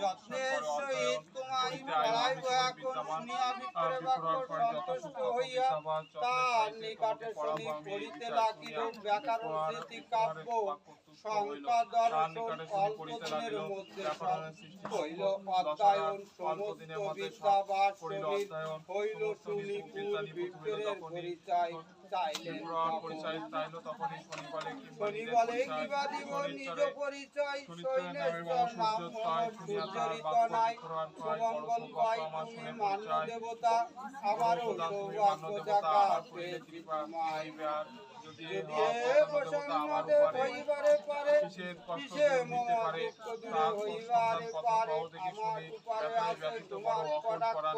যত্নের সহিত তোমায় পড়াইব এখন শুনিয়া বিপ্রের বাক্য সন্তুষ্ট হইয়া তার নিকটে শুনি পড়িতে লাগিল ব্যাকরণ স্মৃতি কাব্য সংখ্যা দর্শন অল্প দিনের মধ্যে হইল অধ্যয়ন সমস্ত বিদ্যা বা শরীর হইল সুনিপুণ বিপ্রের পরিচয় চাইলেন শনি বলে কিবা দিব নিজ পরিচয় শৈলেশ্বর নাম সুচরিত নাই সুমঙ্গল পাই তুমি মান্য দেবতা আমারও সৌভাগ্য দেখা পেয়েছি তোমায় যদি প্রসন্নদে হইবারে পারে কিসে মম দুঃখ দূরে হইবারে পারে আমার উপারে আছে তোমার কটাক্ষ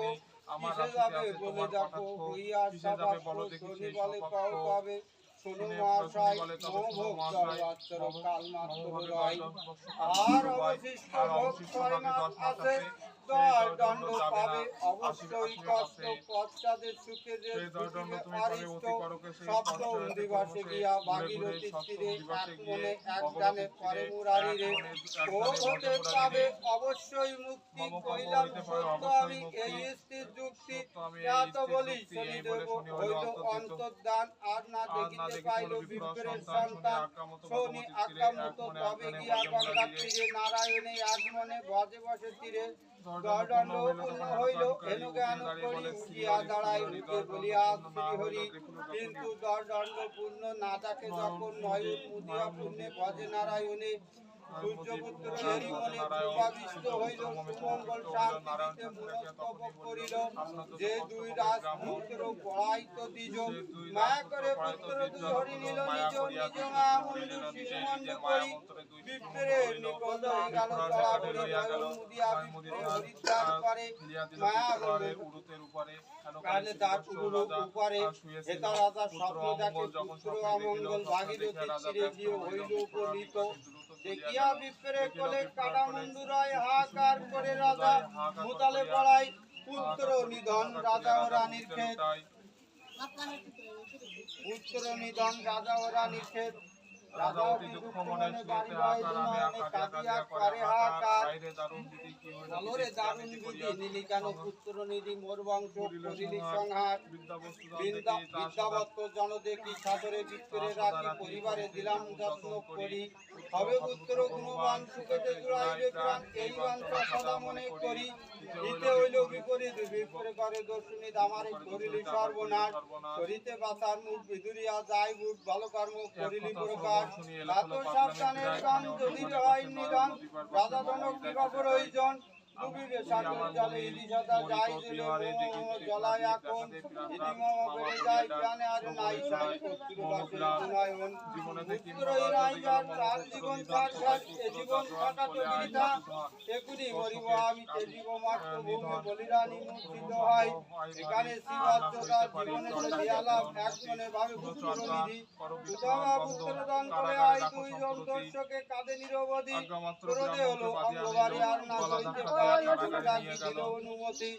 কিসে যাবে বলে দেখো হইয়া সবাস্য শনি বলে কও কবে শোনো মহাশয় ভোগ সর্বাত্তর কাল মাত্র রয় আর অবশিষ্ট ভোগ 6 মাস আছে দণ্ড পাবে অবশ্যই কষ্ট পশ্চাতে সুখে যে অরিষ্ট শব্দ দিবসে গিয়া ভাগীরথী তীরে এক মনে এক গানে পরে মুরারিরে ও হতে পাবে অবশ্যই মুক্তি কইলাম সত্য আমি এই স্থির যুক্তি এত বলি শনি দেব হইল অন্তর্দান আর না দেখিতে পাইল বিপ্রের সন্তান শনি আক্রান্ত তবে গিয়া গঙ্গার তীরে নারায়ণে এক মনে ভজে বসে তীরে দণ্ড পূর্ণ হইল হেন জ্ঞান করি উঠিয়া দাঁড়াই উঠে বলিয়া শ্রী হরি কিন্তু দণ্ড পূর্ণ না থাকে যখন নয়ন মুদিয়া পুণ্যে ভজে নারায়ণে সূর্যপুত্র হরি মনে প্রভাবিষ্ট হইল সুমঙ্গল শান্তিতে মনস্তবক করিল যে দুই রাজপুত্র পড়াইত দ্বিজ মায়া করে পুত্র দুই হরি নিল নিজ নিজ মন্দির শিশুমন্দির করি বিপ্রের নিকট গেল তলাবলি নয়ন মুদিয়া বিপ্রে হরিদ্রান করে মায়া কালে তার উরুর উপরে হেতা রাজা স্বপ্ন দেখে পুত্র অমঙ্গল ভাগীরথী তীরে গিয়ে হইল উপনীত দেখিয়া বিপ্রে কোলে কাটা মন্দুরায় হাহাকার করে রাজা মুতালে পড়াই পুত্র নিধন রাজা ও রানীর ক্ষেত পুত্র নিধন রাজা ও রানীর ক্ষেত রাজা দুঃখ মনে বাড়ি হয় নয়নে কাঁদিয়া করে হাহাকার বলরে দারুণ বিধি নীলি কেন পুত্র নিধি মোর বংশ করিলি সংহার বিদ্যাবত্ত জন দেখি সাদরে বিপ্রে রাখি পরিবারে দিলাম যত্ন করি হবে পুত্র গুণবান সুখেতে জুড়াইবে প্রাণ এই বংশ সদা মনে করি ইতে হইল বিপরীত বিপ্রে করে দর্শনী আমারে করিলি সর্বনাশ করিতে বাসার মুখ বিদুরিয়া যাই বুট ভালো কর্ম করিলি প্রকাশ এত সাবধানের গান যদি হয় নিধন রাজা জনক দিবা প্রয়োজন ডুবিবে সাগর জলে ইলিশাদা যাই দিলে জলায় এখন ইতিমম বেড়ে যায় জানে আর নাই সাই পুত্র বাসে নয়ন পুত্রই নাই যার তার জীবন তার ঘাট এ জীবন কাটাতো বৃথা একুনি মরিব আমি তে জীব মাত্র ভূমে বলিরানি মূর্ছিত হয় এখানে শিবাজ্যতা জীবনে দিয়ালাম এক মনে ভাবে পুত্র নিধি সুতমা পুত্র দান করে আই দুইজন দর্শকে কাঁদে নিরবধি ক্রোধে হলো অঙ্গবাড়ি আর না সইতে অনুমতি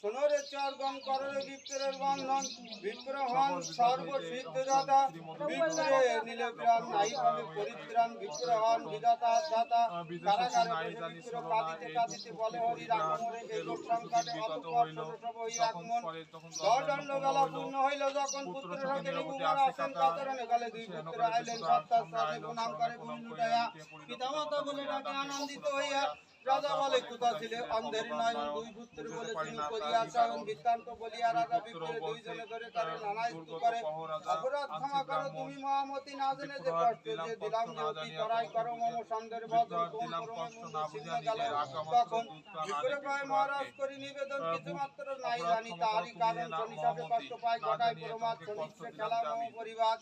সোনরে চর্গণ কররে বিপ্রের বন্ধন বিপ্র হন সর্বসিদ্ধ দাতা বিপ্রে নীলে প্রাণ নাই পাবে পরিত্রাণ বিপ্র হন বিধাতা দাতা কারাগারে বিপ্র কাঁদিতে কাঁদিতে বলে হরি রামরে এই সংকটে অতঃপর সব হই আগমন দণ্ড বেলা পূর্ণ হইল যখন পুত্র সঙ্গে নিগুমার আসেন কাতরণে গলে দুই পুত্র আইলেন সত্তার সাথে প্রণাম করে ভূমি লুটাইয়া পিতামাতা বলে ডাকে আনন্দিত হইয়া রাজা বলে কোথা ছিলে অন্ধের নয়ন দুই পুত্র বলে তিনি করিয়া সায়ন বৃত্তান্ত বলিয়া রাজা বিপ্রে দুইজনে ধরে তারে নানা স্তু করে অপরাধ ক্ষমা করো তুমি মহামতি না জেনে যে কষ্ট যে দিলাম যে অতি করাই করো মম সন্দের ভদ্র কোন পরমে ছিন্ন গেল তখন বিপ্রে কয় মহারাজ করি নিবেদন কিছু মাত্র নাই জানি তারই কারণ শনি সাপে কষ্ট পায় ঘটায় পরমাৎ শনিচ্ছে খেলা মম পরিবার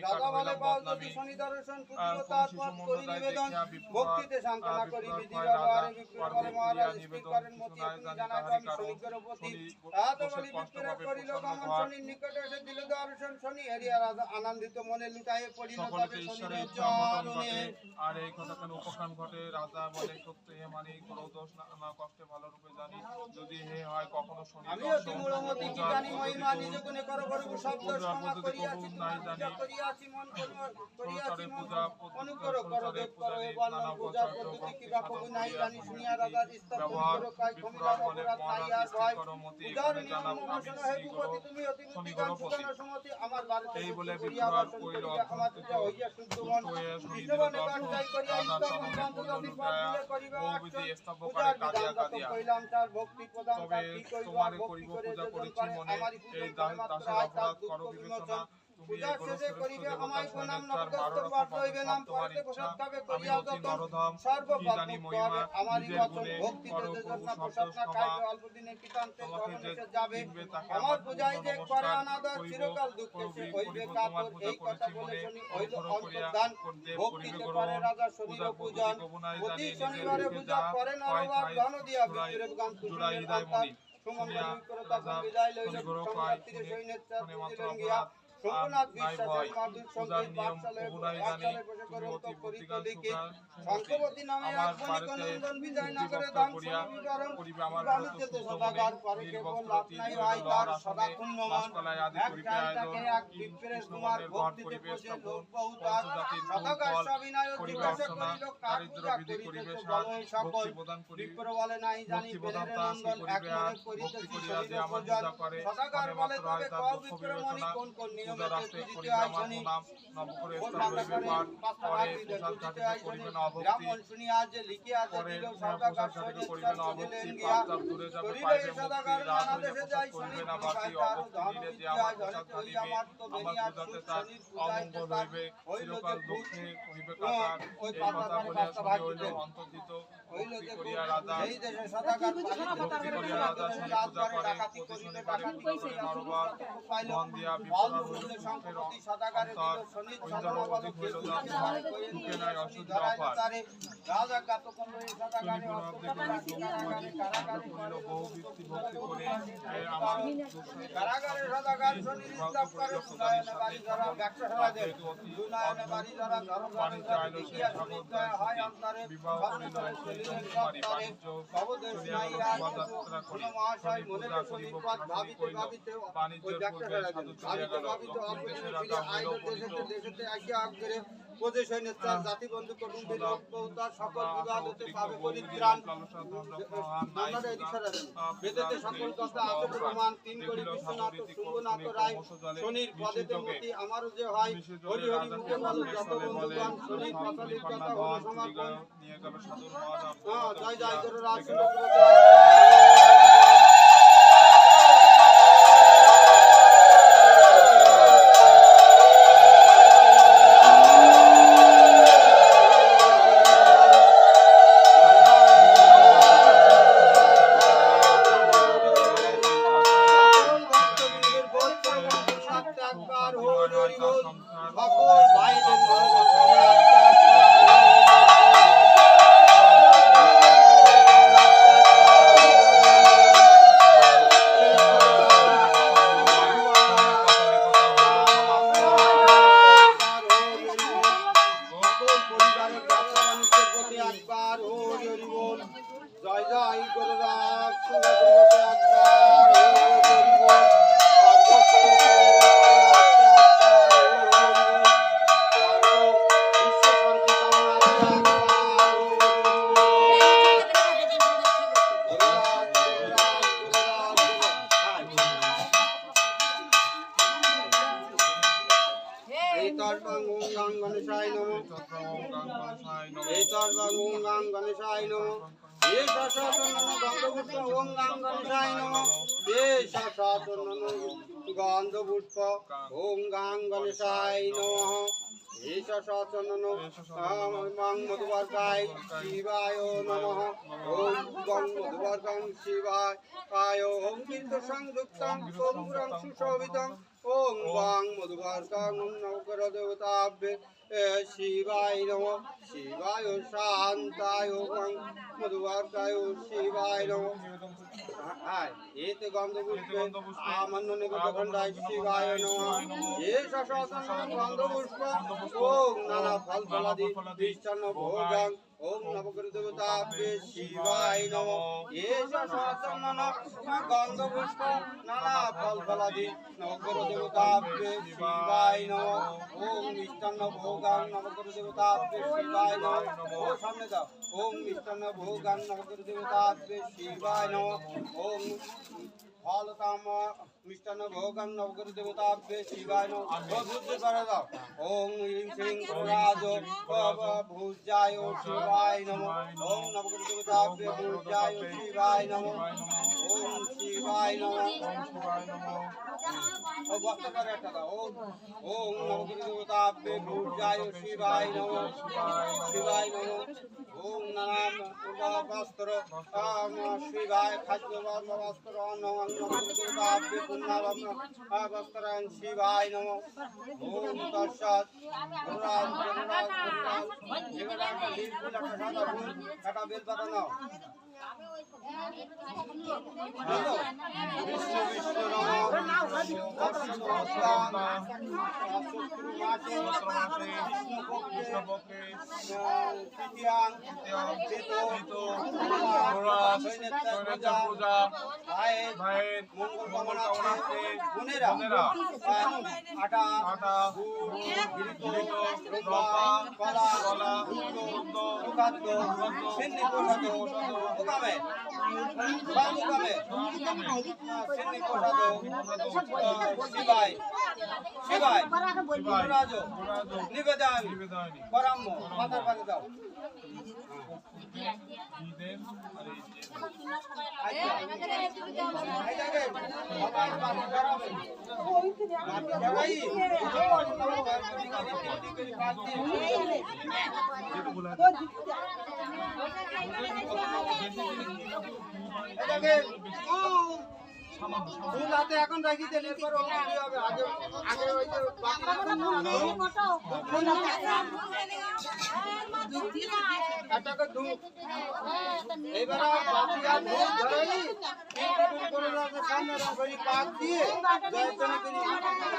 রাজা বলে বল যদি শনি দর্শন পুত্র তার পথ করি নিবেদন ভক্তিতে সান্ত্বনা করি বিধি ব্যবহার পরে বিপ্র বলে মহারাজ স্থির করেন মতি এখনই জানাই আমি শনিগ্রহ প্রতি এত বলি বিপ্র করিল গমন শনির নিকটে এসে দিল দর্শন শনি হেরিয়া রাজা আনন্দিত মনে লুটায়ে পড়িল তবে শনির চরণে। আর এই কথা কেন উপখান ঘটে রাজা বলে সত্য হে মানি কোনো দোষ না কষ্টে ভালো রূপে জানি যদি হে হয় কখনো শনি আমি অতি মূলমতি কি জানি মহিমা নিজ গুণে করো করো শব্দ ক্ষমা করিয়াছি পূজা করিয়াছি মন করিয়াছি অনুগ্রহ করো দেব করো এ বর্ণন পূজা পদ্ধতি কি বা কবু নাই জানি শুনিয়া রাজার স্তব করো কাই ক্ষমিলা অপরাধ নাই আর ভয় পূজার নিয়ম অনুসরণ হে ভূপতি তুমি অতি বুদ্ধিমান সুজন সমতি আমার বাড়িতে এই বলে করিয়া বাসন করিয়া আমার পূজা হইয়া শুদ্ধ মন কৃষ্ণবনে বাঞ্ছাই করিয়া স্তব পঞ্চদশী পদ মিলে করিবা পূজার বিধান যত কইলাম তার ভক্তি প্রদান তার কি করিবা ভক্তি করে যোজন করে আমারি পূজা মাত্র হয় তার দুঃখ বিমোচন পূজা শেষে করিবে আমায় প্রণাম নবদত্ত পাঠ হইবে নাম পড়তে প্রসাদ খাবে করিয়া যতন সর্বপাপ মুক্ত হবে আমারই বচন ভক্তি যোজন না প্রসাদ না খাইবে অল্প দিনে কীর্তনতে ধর্মদেশে যাবে আমার পূজায় যে করে অনাদর চিরকাল দুঃখে সে হইবে কাতর এই কথা বলে শুনি হইল অন্তর্ধান ভক্তিতে করে রাজা শনির পূজন প্রতি শনিবারে পূজা করেন নরবার ধন দিয়া বিদ্রোহ গান কুসুমের অন্তর সুমঙ্গল করে তখন বিদায় লইল সংঘাতীরে সৈন্যের দিলেন গিয়া শঙ্কুনাথ বিশ্বাসের মাধুর সঙ্গীত পাঠশালে বসে করে উত্তর করিত লিখে শঙ্কবতী নামে এক বণিক নন্দন বিজয়নগরে দান সমীকরণ বাণিজ্যতে সদাগার করে কেবল লাভ নাই হয় তার সদা পুণ্যমান এক প্রাণটাকে এক বিপ্রের কুমার ভক্তিতে পোষে লোক বহুতার সদাগার সবিনয় জিজ্ঞাসা করিল কার পূজা করিতে বলয় সকল বিপ্র বলে নাই জানি বেলের নন্দন এক মনে করিতেছি শরীর পূজন সদাগার বলে তবে কও বিপ্র মনি কোন কোন নিয়ম ব্রাহ্মণ শুনিয়া যে লিখিয়া দিল সদাগার শনি দিলেন গিয়া করিলে সদাগার নানা দেশে যাই শনি তার ধন বিদ্যা ধনে কই আমার তো বেনিয়া শনি পূজায় তার হইল যে ভূত ওই পাতা করে বাস্তা ভাগিতে হইল যে এই দেশে সদাগার রাজবারে ডাকাতি করিলে ডাকাতি করিয়া পাইল বল শুনলে সংকপতি সদাগারে দিল শনি ছলনাবল তারে রাজা গাত করল এই সদাগারে কারাগারে সদাগার শনি নিস্তাপ করে সুনায়নে বাড়ি ধরা ব্যবসা দেয় সুনায়নে বাড়ি ধরা ধর্মবাণী দেখিয়া শনিদয় হয় অন্তরে সৎসঙ্গে চলিলেন সপ্তাহে সবদেশ নাই আর কোন মহাশয় মনে শনির পথ ভাবিতে ভাবিতে ওই ব্যবসা ভাবিতে ভাবিতে অপরিণে ফিরে আইল দেশেতে আজ্ঞা করে প্রদেশ সৈন্যের জাতি বন্ধু করুন বিলোপ বহুতার সকল বিবাদ হতে পাবে পরিত্রাণ আপনারা এদিক সরাবেন বেদেতে সকল কথা আছে প্রমাণ তিন করি বিশ্বনাথ শুম্ভনাথ রায় শনির পদেতে মতি আমারও যে হয় হরি হরি মুখে বলো যত বন্ধুগণ শনির কথালির কথা হলো সমাপন জয় জয় করে রাজ জয় জয় গুরুরাজ গণেশায় নমঃ গণেশায় নমঃ গন্ধপুষ্প ওং গাং গণেশায় নমঃ গন্ধপুষ্প ওং গাং গণেশায় নমঃ মধুবর্গায় শিবায় নমঃ ওং গং মধুবর্গং শিবায় ওং কীর্ত সংযুক্তং কর্পূরং সুশোভিতং ওং বাং মধুবর্গং নবগ্রহ দেবতাভ্যে শিবায় নমঃ শিবায় শান্তায় মধুবার্তায় শিবায় নমঃ এতে গন্ধপুষ্পে আমান্য নিবেদনদায় শিবায় নমঃ এ সশতন গন্ধপুষ্প ওম নানা ফল ফলাদি মিষ্টান্ন ভোগাং ওম নবগ্রহদেবতাভ্যে শিবায় নমঃ এ সশতন গন্ধপুষ্প নানা ফল ফলাদি নবগ্রহদেবতাভ্যে শিবায় নমঃ ওম মিষ্টান্ন ভোগাং নবগ্রহদেবতাভ্যে শিবায় নমঃ ও সামনে দাও ওম মিষ্টান্ন ভোগাং নবগ্রহদেবতাভ্যে শিবায় নমঃ ওম ফলতাম মিষ্টান্ন ভোগাং নবগ্রহদেবতাভ্যে শিবায় নমঃ ও বুদ্ধি করে দাও ওম হ্রিং শ্রীং রাজ ভূজায় শিবায় নমঃ ওম নবগ্রহদেবতাভ্যে ভূজায় শিবায় নমঃ ওম শিবায় নমঃ ও ভক্ত করে একটা দাও ওম নবগ্রহদেবতাভ্যে ভূজায় শিবায় নমঃ শিবায় নমঃ ওম নাম বস্ত্র শিবায় খাদ্য বস্ত্র নবগ্রহদেবতাভ্যে পুণ্যবম বস্ত্রান শিবায় নমঃ ওম তৎসৎ একটা বেল পাতা নাও বিষ্ণু বিষ্ণু শিবায় শিবায় নিবেদন পরাম্য মাথার পাতে দাও ফুল হাতে এখন রাখি দেন এরপর হবে আগে আগে ওই যে এটাকে ধুপ এবার বাতি আর ধূপ ধরাই করে সামনে রাখি পাক দিয়ে জয়তনে